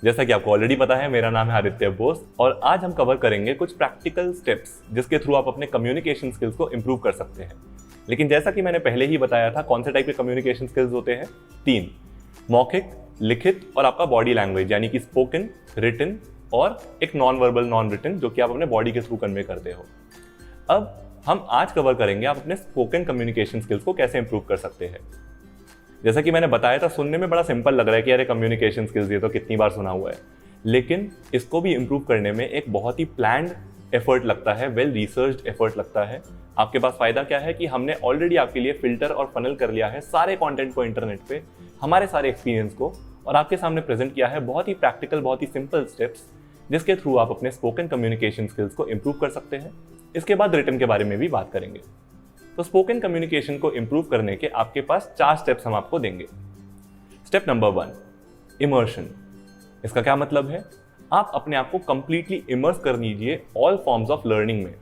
जैसा कि आपको ऑलरेडी पता है, मेरा नाम है आदित्य बोस और आज हम कवर करेंगे कुछ प्रैक्टिकल स्टेप्स जिसके थ्रू आप अपने कम्युनिकेशन स्किल्स को इंप्रूव कर सकते हैं। लेकिन जैसा कि मैंने पहले ही बताया था, कौन से टाइप के कम्युनिकेशन स्किल्स होते हैं? 3, मौखिक, लिखित और आपका बॉडी लैंग्वेज, यानी कि स्पोकन, रिटन और एक नॉन वर्बल नॉन रिटन, जो कि आप अपने बॉडी के थ्रू कन्वे करते हो। अब हम आज कवर करेंगे आप अपने स्पोकन कम्युनिकेशन स्किल्स को कैसे इंप्रूव कर सकते हैं। जैसा कि मैंने बताया था, सुनने में बड़ा सिंपल लग रहा है कि अरे कम्युनिकेशन स्किल्स ये तो कितनी बार सुना हुआ है, लेकिन इसको भी इंप्रूव करने में एक बहुत ही प्लान्ड एफर्ट लगता है, वेल रिसर्च्ड एफर्ट लगता है। आपके पास फायदा क्या है कि हमने ऑलरेडी आपके लिए फिल्टर और फनल कर लिया है सारे कंटेंट को इंटरनेट पे, हमारे सारे एक्सपीरियंस को, और आपके सामने प्रेजेंट किया है बहुत ही प्रैक्टिकल, बहुत ही सिंपल स्टेप्स जिसके थ्रू आप अपने स्पोकन कम्युनिकेशन स्किल्स को इंप्रूव कर सकते हैं। इसके बाद रिटन के बारे में भी बात करेंगे। तो स्पोकन कम्युनिकेशन को इंप्रूव करने के आपके पास 4 स्टेप्स हम आपको देंगे। Step number 1, immersion. इसका क्या मतलब है? आप अपने आप को कंप्लीटली इमर्स कर लीजिए ऑल फॉर्म्स ऑफ लर्निंग में।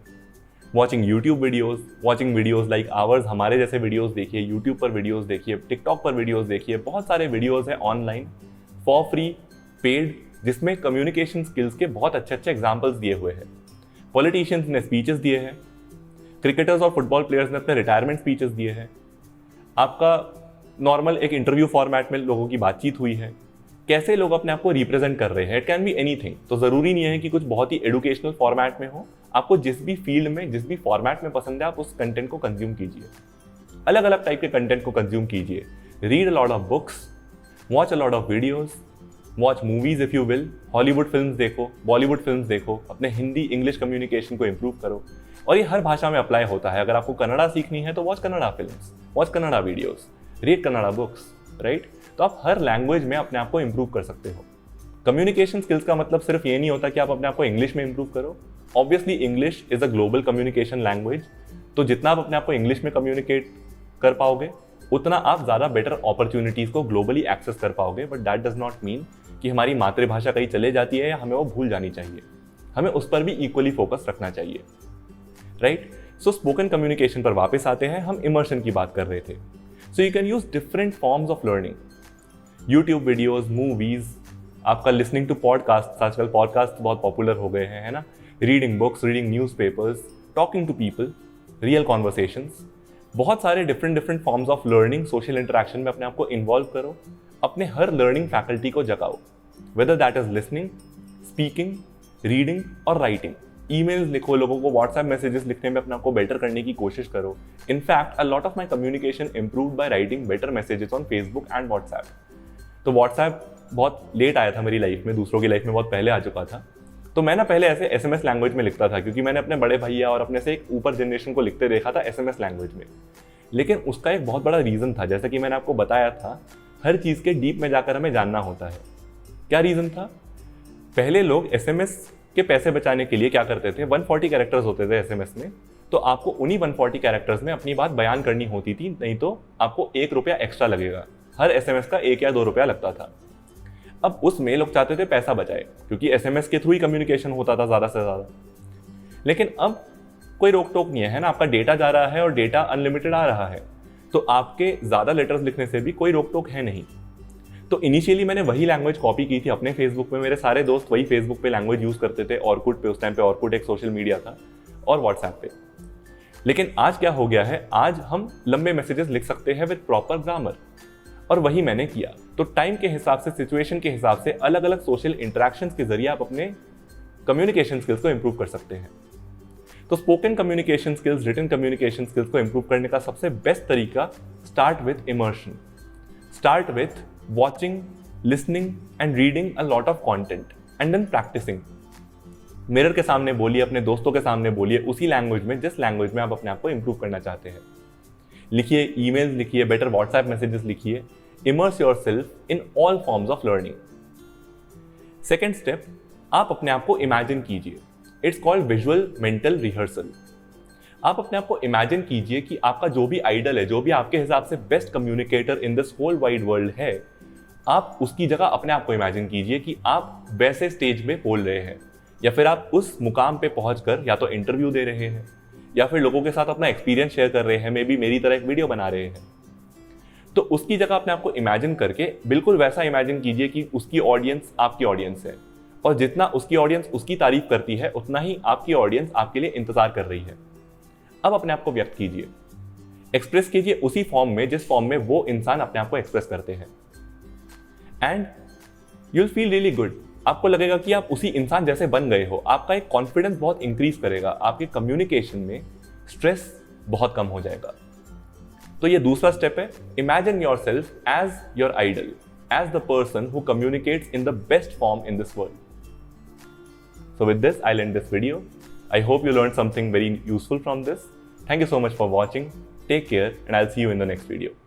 Watching YouTube videos, watching videos like ours, हमारे जैसे वीडियोस देखिए, यूट्यूब पर वीडियोस देखिए, टिकटॉक पर वीडियोस देखिए, बहुत सारे वीडियोस हैं ऑनलाइन फॉर फ्री, पेड, जिसमें कम्युनिकेशन स्किल्स के बहुत अच्छे अच्छे एग्जाम्पल्स दिए हुए हैं। पॉलिटिशियंस ने स्पीचेस दिए हैं, क्रिकेटर्स और फुटबॉल प्लेयर्स ने अपने रिटायरमेंट स्पीचेस दिए हैं, आपका नॉर्मल एक इंटरव्यू फॉर्मेट में लोगों की बातचीत हुई है, कैसे लोग अपने आप को रिप्रेजेंट कर रहे हैं। इट कैन बी एनीथिंग, तो ज़रूरी नहीं है कि कुछ बहुत ही एडुकेशनल फॉर्मेट में हो। आपको जिस भी फील्ड में, जिस भी फॉर्मेट में पसंद है, आप उस कंटेंट को कंज्यूम कीजिए। अलग अलग टाइप के कंटेंट को कंज्यूम कीजिए। Read a lot of books, watch a lot of videos, watch movies if you will. Hollywood films देखो, बॉलीवुड फिल्म्स देखो, अपने हिंदी इंग्लिश कम्युनिकेशन को इंप्रूव करो। और ये हर भाषा में अप्लाई होता है। अगर आपको कन्नड़ा सीखनी है तो watch Kannada films, watch Kannada videos, read Kannada books, right? तो आप हर लैंग्वेज में अपने आप को इंप्रूव कर सकते हो। कम्युनिकेशन स्किल्स का मतलब सिर्फ ये नहीं होता कि आप अपने आप को इंग्लिश में इंप्रूव करो। Obviously English is a global communication language, तो जितना आप अपने आप को इंग्लिश में कम्युनिकेट कर पाओगे, उतना आप ज़्यादा बेटर अपॉर्चुनिटीज़ को ग्लोबली एक्सेस कर पाओगे। But that does not mean कि हमारी मातृभाषा कहीं चले जाती है या हमें वो भूल जानी चाहिए। हमें उस पर भी इक्वली फोकस रखना चाहिए, राइट? सो स्पोकन कम्युनिकेशन पर वापस आते हैं। हम इमर्शन की बात कर रहे थे। So you can use different forms of learning, YouTube videos, movies, आपका लिसनिंग टू पॉडकास्ट, आजकल पॉडकास्ट बहुत पॉपुलर हो गए हैं, है ना? Reading books, reading newspapers, talking to people, real conversations, बहुत सारे different forms of learning, social interaction में अपने आप को इन्वॉल्व करो। अपने हर लर्निंग फैकल्टी को जगाओ, whether that is listening, speaking, reading और राइटिंग। ईमेल्स लिखो, लोगों को व्हाट्सएप मैसेजेस लिखने में अपने आप को बेटर करने की कोशिश करो। In fact a lot of my communication improved by writing better messages on Facebook and WhatsApp. तो व्हाट्सएप बहुत लेट आया था मेरी लाइफ में, दूसरों की लाइफ में बहुत पहले आ चुका था। तो मैं ना पहले ऐसे SMS लैंग्वेज में लिखता था, क्योंकि मैंने अपने बड़े भैया और अपने से एक ऊपर जनरेशन को लिखते देखा था SMS लैंग्वेज में। लेकिन उसका एक बहुत बड़ा रीज़न था, जैसा कि मैंने आपको बताया था, हर चीज़ के डीप में जाकर हमें जानना होता है। क्या रीज़न था? पहले लोग SMS के पैसे बचाने के लिए क्या करते थे, 140 कैरेक्टर्स होते थे SMS में, तो आपको उन्हीं 140 कैरेक्टर्स में अपनी बात बयान करनी होती थी, नहीं तो आपको 1 रुपया एक्स्ट्रा लगेगा। हर SMS का 1 या 2 रुपया लगता था। अब उसमें लोग चाहते थे पैसा बचाए, क्योंकि SMS के थ्रू ही कम्युनिकेशन होता था ज़्यादा से ज़्यादा। लेकिन अब कोई रोक टोक नहीं है ना, आपका डेटा जा रहा है और डेटा अनलिमिटेड आ रहा है, तो आपके ज़्यादा लेटर्स लिखने से भी कोई रोक टोक है नहीं। तो इनिशियली मैंने वही लैंग्वेज कॉपी की थी अपने फेसबुक में। मेरे सारे दोस्त वही फेसबुक पे लैंग्वेज यूज़ करते थे, ऑर्कुट पे, उस टाइम पे ऑर्कुट एक सोशल मीडिया था, और व्हाट्सएप पे। लेकिन आज क्या हो गया है, आज हम लंबे मैसेजेस लिख सकते हैं विद प्रॉपर ग्रामर, और वही मैंने किया। तो टाइम के हिसाब से, सिचुएशन के हिसाब से, अलग अलग सोशल इंटरेक्शंस के जरिए आप अपने कम्युनिकेशन स्किल्स को इंप्रूव कर सकते हैं। तो spoken communication skills, written communication skills को इंप्रूव करने का सबसे बेस्ट तरीका, start with immersion, start with watching, listening and reading a lot of content and then practising. Mirror के सामने बोलिए, अपने दोस्तों के सामने बोलिए, उसी लैंग्वेज में जिस लैंग्वेज में आप अपने आप को इंप्रूव करना चाहते हैं। लिखिए, ईमेल्स लिखिए, बेटर व्हाट्सएप मैसेजेस लिखिए। Immerse yourself in all forms of learning. Second step, आप अपने आप को इमेजिन कीजिए। It's called visual mental rehearsal. आप अपने आप को इमेजिन कीजिए कि आपका जो भी आइडल है, जो भी आपके हिसाब से best communicator in this whole wide world है, आप उसकी जगह अपने आप को इमेजिन कीजिए कि आप वैसे स्टेज में बोल रहे हैं, या फिर आप उस मुकाम पे पहुंचकर या तो इंटरव्यू दे रहे हैं या फिर लोगों के साथ अपना एक्सपीरियंस शेयर कर रहे हैं, मे बी मेरी तरह एक वीडियो बना रहे हैं, तो उसकी जगह अपने आप को इमेजिन करके बिल्कुल वैसा इमेजिन कीजिए कि उसकी ऑडियंस आपकी ऑडियंस है, और जितना उसकी ऑडियंस उसकी तारीफ करती है उतना ही आपकी ऑडियंस आपके लिए इंतजार कर रही है। अब अपने आप को व्यक्त कीजिए, एक्सप्रेस कीजिए उसी फॉर्म में जिस फॉर्म में वो इंसान अपने आप को एक्सप्रेस करते हैं, and you will feel really good. आपको लगेगा कि आप उसी इंसान जैसे बन गए हो। आपका एक कॉन्फिडेंस बहुत इंक्रीज करेगा, आपके कम्युनिकेशन में स्ट्रेस बहुत कम हो जाएगा। तो ये दूसरा स्टेप है, imagine yourself as your idol, as the person who communicates in the best form in this world. So with this, I'll end this video. I hope you learned something very useful from this. Thank you so much for watching. Take care, and I'll see you in the next video.